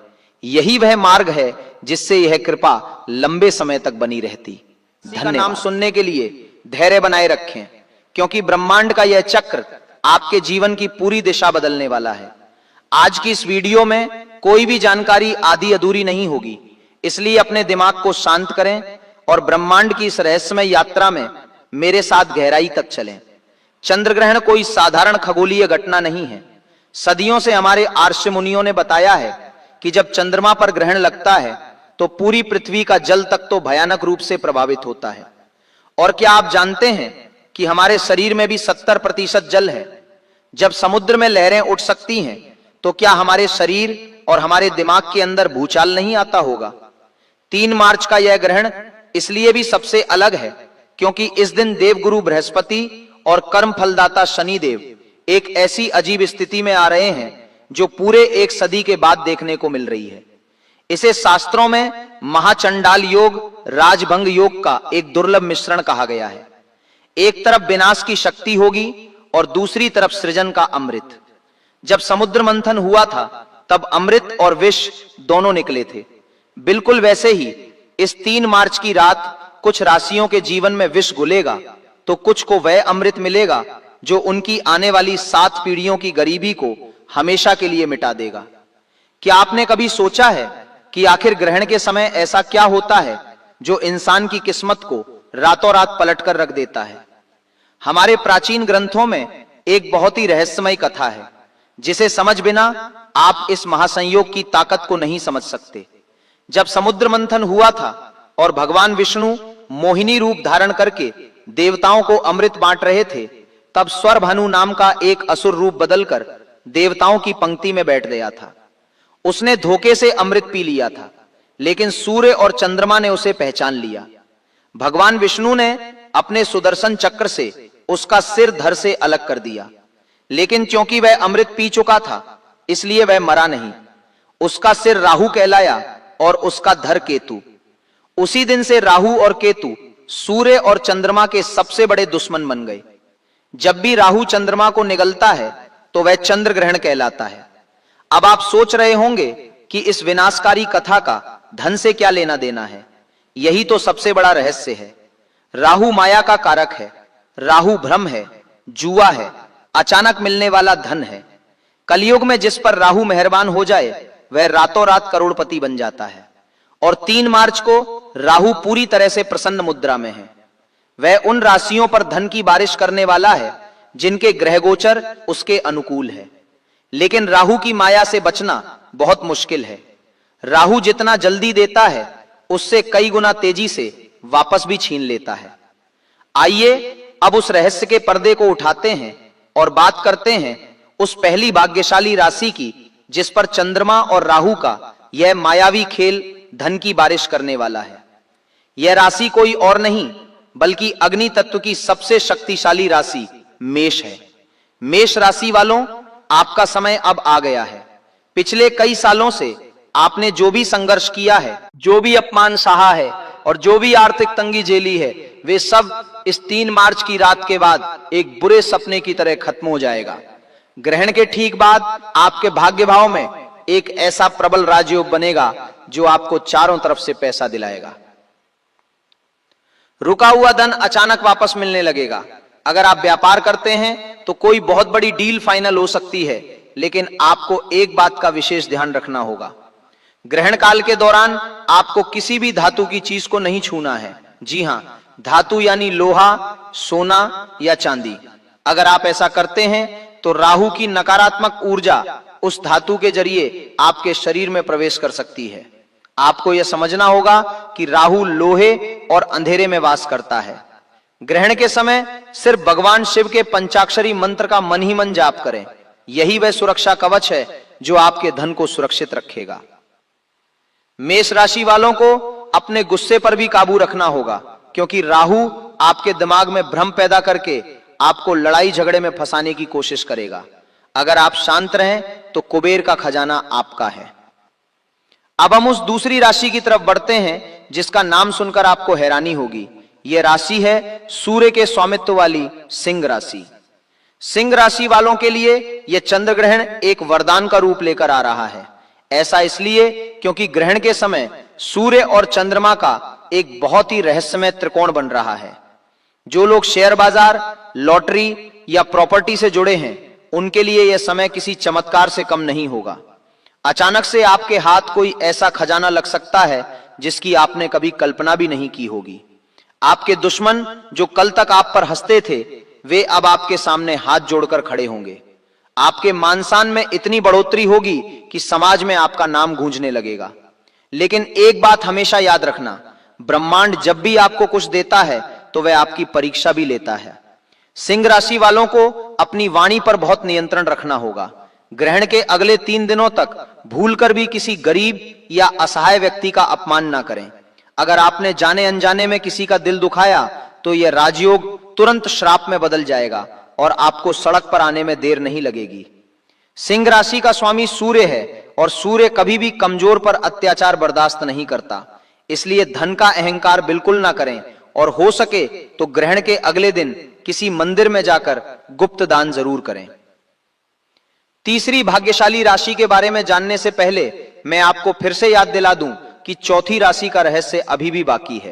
यही वह मार्ग है जिससे यह कृपा लंबे समय तक बनी रहती। धन्यवाद। नाम सुनने के लिए धैर्य बनाए रखें, क्योंकि ब्रह्मांड का यह चक्र आपके जीवन की पूरी दिशा बदलने वाला है। आज की इस वीडियो में कोई भी जानकारी आधी अधूरी नहीं होगी, इसलिए अपने दिमाग को शांत करें और ब्रह्मांड की इस रहस्यमय यात्रा में मेरे साथ गहराई तक चलें। चंद्र ग्रहण कोई साधारण खगोलीय घटना नहीं है। सदियों से हमारे आर्ष मुनियों ने बताया है कि जब चंद्रमा पर ग्रहण लगता है तो पूरी पृथ्वी का जल तक तो भयानक रूप से प्रभावित होता है। और क्या आप जानते हैं कि हमारे शरीर में भी 70% जल है? जब समुद्र में लहरें उठ सकती हैं तो क्या हमारे शरीर और हमारे दिमाग के अंदर भूचाल नहीं आता होगा? 3 मार्च का यह ग्रहण इसलिए भी सबसे अलग है क्योंकि इस दिन देवगुरु बृहस्पति और कर्म फलदाता शनिदेव एक ऐसी अजीब स्थिति में आ रहे हैं जो पूरे 1 सदी के बाद देखने को मिल रही है। इसे शास्त्रों में महाचंडाल योग, राजभंग योग का एक दुर्लभ मिश्रण कहा गया है। एक तरफ विनाश की शक्ति होगी और दूसरी तरफ सृजन का अमृत। जब समुद्र मंथन हुआ था तब अमृत और विष दोनों निकले थे। बिल्कुल वैसे ही इस 3 मार्च की रात कुछ राशियों के जीवन में विष घुलेगा तो कुछ को वह अमृत मिलेगा जो उनकी आने वाली 7 पीढ़ियों की गरीबी को हमेशा के लिए मिटा देगा। क्या आपने कभी सोचा है कि आखिर ग्रहण के समय ऐसा क्या होता है जो इंसान की किस्मत को रातों रात पलट कर रख देता है? हमारे प्राचीन ग्रंथों में एक बहुत ही रहस्यमय कथा है जिसे समझ बिना आप इस महासंयोग की ताकत को नहीं समझ सकते। जब समुद्र मंथन हुआ था और भगवान विष्णु मोहिनी रूप धारण करके देवताओं को अमृत बांट रहे थे, तब स्वरभानु नाम का एक असुर रूप बदलकर देवताओं की पंक्ति में बैठ गया था। उसने धोखे से अमृत पी लिया था, लेकिन सूर्य और चंद्रमा ने उसे पहचान लिया। भगवान विष्णु ने अपने सुदर्शन चक्र से उसका सिर धड़ से अलग कर दिया, लेकिन क्योंकि वह अमृत पी चुका था इसलिए वह मरा नहीं। उसका सिर राहु कहलाया और उसका धड़ केतु। उसी दिन से राहु और केतु सूर्य और चंद्रमा के सबसे बड़े दुश्मन बन गए। जब भी राहु चंद्रमा को निगलता है तो वह चंद्र ग्रहण कहलाता है। अब आप सोच रहे होंगे कि इस विनाशकारी कथा का धन से क्या लेना देना है। यही तो सबसे बड़ा रहस्य है। राहु माया का कारक है, राहु भ्रम है, जुआ है, अचानक मिलने वाला धन है। कलयुग में जिस पर राहु मेहरबान हो जाए वह रातों रात करोड़पति बन जाता है। और 3 मार्च को राहु पूरी तरह से प्रसन्न मुद्रा में है। वह उन राशियों पर धन की बारिश करने वाला है जिनके ग्रह गोचर उसके अनुकूल है। लेकिन राहु की माया से बचना बहुत मुश्किल है। राहु जितना जल्दी देता है उससे कई गुना तेजी से वापस भी छीन लेता है। आइए अब उस रहस्य के पर्दे को उठाते हैं और बात करते हैं उस पहली भाग्यशाली राशि की जिस पर चंद्रमा और राहु का यह मायावी खेल धन की बारिश करने वाला है। यह राशि कोई और नहीं बल्कि अग्नि तत्व की सबसे शक्तिशाली राशि मेष है। मेष राशि वालों, आपका समय अब आ गया है। पिछले कई सालों से आपने जो भी संघर्ष किया है, जो भी अपमान सहा है और जो भी आर्थिक तंगी झेली है, वे सब इस 3 मार्च की रात के बाद एक बुरे सपने की तरह खत्म हो जाएगा। ग्रहण के ठीक बाद आपके भाग्य भाव में एक ऐसा प्रबल राजयोग बनेगा जो आपको चारों तरफ से पैसा दिलाएगा। रुका हुआ धन अचानक वापस मिलने लगेगा। अगर आप व्यापार करते हैं तो कोई बहुत बड़ी डील फाइनल हो सकती है, लेकिन आपको एक बात का विशेष ध्यान रखना होगा। ग्रहण काल के दौरान आपको किसी भी धातु की चीज को नहीं छूना है। जी हां, धातु यानी लोहा, सोना या चांदी। अगर आप ऐसा करते हैं तो राहु की नकारात्मक ऊर्जा उस धातु के जरिए आपके शरीर में प्रवेश कर सकती है। आपको यह समझना होगा कि राहु लोहे और अंधेरे में वास करता है। ग्रहण के समय सिर्फ भगवान शिव के पंचाक्षरी मंत्र का मन ही मन जाप करें। यही वह सुरक्षा कवच है जो आपके धन को सुरक्षित रखेगा। मेष राशि वालों को अपने गुस्से पर भी काबू रखना होगा, क्योंकि राहु आपके दिमाग में भ्रम पैदा करके आपको लड़ाई झगड़े में फंसाने की कोशिश करेगा। अगर आप शांत रहें तो कुबेर का खजाना आपका है। अब हम उस दूसरी राशि की तरफ बढ़ते हैं जिसका नाम सुनकर आपको हैरानी होगी। यह राशि है सूर्य के स्वामित्व वाली सिंह राशि। सिंह राशि वालों के लिए यह चंद्र ग्रहण एक वरदान का रूप लेकर आ रहा है। ऐसा इसलिए क्योंकि ग्रहण के समय सूर्य और चंद्रमा का एक बहुत ही रहस्यमय त्रिकोण बन रहा है। जो लोग शेयर बाजार, लॉटरी या प्रॉपर्टी से जुड़े हैं, उनके लिए यह समय किसी चमत्कार से कम नहीं होगा। अचानक से आपके हाथ कोई ऐसा खजाना लग सकता है जिसकी आपने कभी कल्पना भी नहीं की होगी। आपके दुश्मन जो कल तक आप पर हंसते थे, वे अब आपके सामने हाथ जोड़कर खड़े होंगे। आपके मान सम्मान में इतनी बढ़ोतरी होगी कि समाज में आपका नाम गूंजने लगेगा। लेकिन एक बात हमेशा याद रखना, ब्रह्मांड जब भी आपको कुछ देता है तो वह आपकी परीक्षा भी लेता है। सिंह राशि वालों को अपनी वाणी पर बहुत नियंत्रण रखना होगा। ग्रहण के अगले 3 दिनों तक भूलकर भी किसी गरीब या असहाय व्यक्ति का अपमान ना करें। अगर आपने जाने अनजाने में किसी का दिल दुखाया तो यह राजयोग तुरंत श्राप में बदल जाएगा और आपको सड़क पर आने में देर नहीं लगेगी। सिंह राशि का स्वामी सूर्य है और सूर्य कभी भी कमजोर पर अत्याचार बर्दाश्त नहीं करता। इसलिए धन का अहंकार बिल्कुल ना करें और हो सके तो ग्रहण के अगले दिन किसी मंदिर में जाकर गुप्त दान जरूर करें। तीसरी भाग्यशाली राशि के बारे में जानने से पहले मैं आपको फिर से याद दिला दूं कि चौथी राशि का रहस्य अभी भी बाकी है।